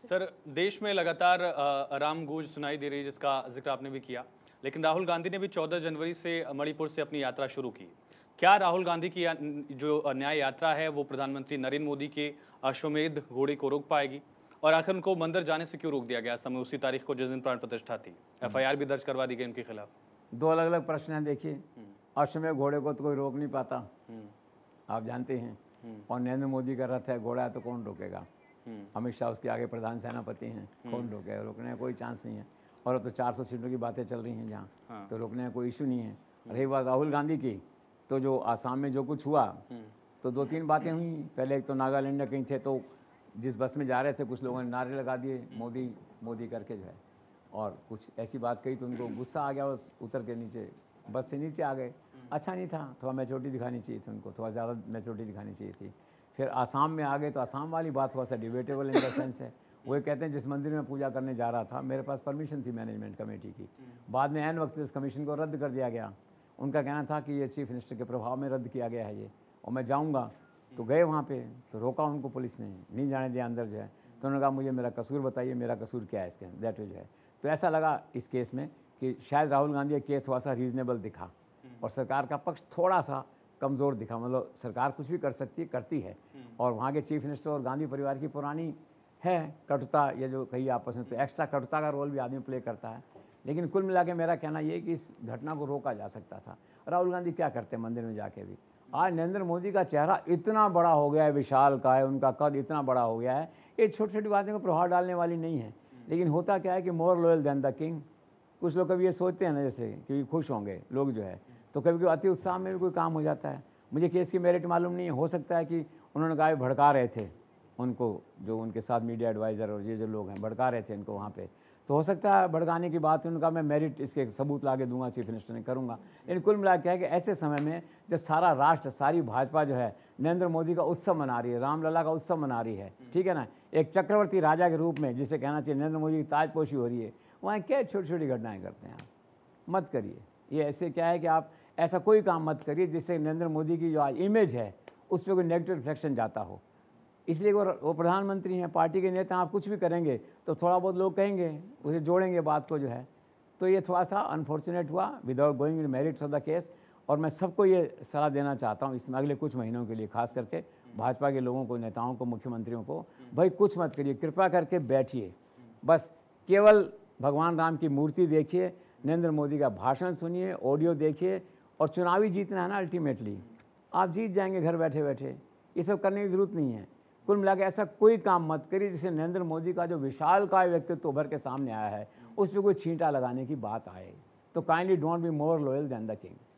Sir, देश में लगातार राम गूंज सुनाई दे रही है, जिसका जिक्र आपने भी किया। लेकिन राहुल गांधी ने भी 14 जनवरी से मणिपुर से अपनी यात्रा शुरू की। क्या राहुल गांधी की जो न्याय यात्रा है वो प्रधानमंत्री नरेंद्र मोदी के अश्वमेध घोड़े को रोक पाएगी? और आखिर उनको मंदिर जाने से क्यों रोक दिया गया समय उसी तारीख को जिस दिन प्राण प्रतिष्ठा थी? FIR भी दर्ज करवा दी गई उनके खिलाफ। दो अलग अलग प्रश्न हैं। देखिए, अश्वमेध घोड़े को तो कोई रोक नहीं पाता, आप जानते हैं। और नरेंद्र मोदी का रथ है, घोड़ा है, तो कौन रोकेगा? अमित शाह उसके आगे प्रधान सेनापति हैं, कौन रोकेगा? रोकने का कोई चांस नहीं है। और अब तो 400 सीटों की बातें चल रही हैं जहाँ, तो रोकने का कोई इशू नहीं है। रही बात राहुल गांधी की, तो जो आसाम में जो कुछ हुआ, तो 2-3 बातें हुई। पहले एक तो नागालैंड में कहीं थे, तो जिस बस में जा रहे थे कुछ लोगों ने नारे लगा दिए मोदी मोदी करके जो है, और कुछ ऐसी बात कही तो उनको गुस्सा आ गया, उस उतर के नीचे बस से नीचे आ गए। अच्छा नहीं था, थोड़ा मैच्योरिटी दिखानी चाहिए थी उनको, थोड़ा ज़्यादा मैच्योरिटी दिखानी चाहिए थी। फिर आसाम में आ गए, तो आसाम वाली बात थोड़ा सा डिबेटेबल इन द सेंस है। वो कहते हैं जिस मंदिर में पूजा करने जा रहा था, मेरे पास परमिशन थी मैनेजमेंट कमेटी की, बाद में ऐन वक्त इस कमीशन को रद्द कर दिया गया। उनका कहना था कि ये चीफ मिनिस्टर के प्रभाव में रद्द किया गया है ये, और मैं जाऊँगा। तो गए वहाँ पे, तो रोका उनको पुलिस ने, नहीं जाने दिया अंदर जो है। तो उन्होंने कहा मुझे मेरा कसूर बताइए, मेरा कसूर क्या है इसके, दैट जो है। तो ऐसा लगा इस केस में कि शायद राहुल गांधी का केस थोड़ा सा रीजनेबल दिखा और सरकार का पक्ष थोड़ा सा कमज़ोर दिखा। मतलब सरकार कुछ भी कर सकती है, करती है, और वहाँ के चीफ मिनिस्टर और गांधी परिवार की पुरानी है कटुता, ये जो कही आपस में, तो एक्स्ट्रा कटुता का रोल भी आदमी प्ले करता है। लेकिन कुल मिला के मेरा कहना ये है कि इस घटना को रोका जा सकता था। राहुल गांधी क्या करते हैं मंदिर में जाके भी? आज नरेंद्र मोदी का चेहरा इतना बड़ा हो गया है, विशाल का है, उनका कद इतना बड़ा हो गया है, ये छोटी छोटी बातें को प्रभाव डालने वाली नहीं है। लेकिन होता क्या है कि more loyal than the king. कुछ लोग कभी ये सोचते हैं ना, जैसे कि खुश होंगे लोग जो है, तो कभी कभी अति उत्साह में भी कोई काम हो जाता है। मुझे केस की मेरिट मालूम नहीं है, हो सकता है कि उन्होंने कहा भड़का रहे थे उनको, जो उनके साथ मीडिया एडवाइज़र और ये जो लोग हैं भड़का रहे थे इनको वहाँ पे, तो हो सकता है भड़काने की बात उनका मैं मेरिट इसके सबूत ला के दूंगा, चीफ मिनिस्टर ने करूँगा। लेकिन कुल मिला के है कि ऐसे समय में जब सारा राष्ट्र, सारी भाजपा जो है नरेंद्र मोदी का उत्सव मना रही है, रामलला का उत्सव मना रही है, ठीक है ना, एक चक्रवर्ती राजा के रूप में जिसे कहना चाहिए नरेंद्र मोदी की ताजपोशी हो रही है, वहाँ क्या छोटी छोटी घटनाएँ करते हैं आप? मत करिए ये। ऐसे क्या है कि आप ऐसा कोई काम मत करिए जिससे नरेंद्र मोदी की जो आज इमेज है उस पर कोई नेगेटिव रिफ्लेक्शन जाता हो। इसलिए वो प्रधानमंत्री हैं, पार्टी के नेता, आप कुछ भी करेंगे तो थोड़ा बहुत लोग कहेंगे, उसे जोड़ेंगे बात को जो है। तो ये थोड़ा सा अनफॉर्चुनेट हुआ without going in merits of the case. और मैं सबको ये सलाह देना चाहता हूँ इसमें अगले कुछ महीनों के लिए, खास करके भाजपा के लोगों को, नेताओं को, मुख्यमंत्रियों को, भाई कुछ मत करिए, कृपा करके बैठिए, बस केवल भगवान राम की मूर्ति देखिए, नरेंद्र मोदी का भाषण सुनिए, ऑडियो देखिए, और चुनावी जीतना है ना, अल्टीमेटली आप जीत जाएंगे घर बैठे बैठे। ये सब करने की ज़रूरत नहीं है। कुल मिला के ऐसा कोई काम मत करिए जिससे नरेंद्र मोदी का जो विशालकाय व्यक्तित्व उभर के सामने आया है उस पर कोई छींटा लगाने की बात आए। तो kindly don't be more loyal than the king.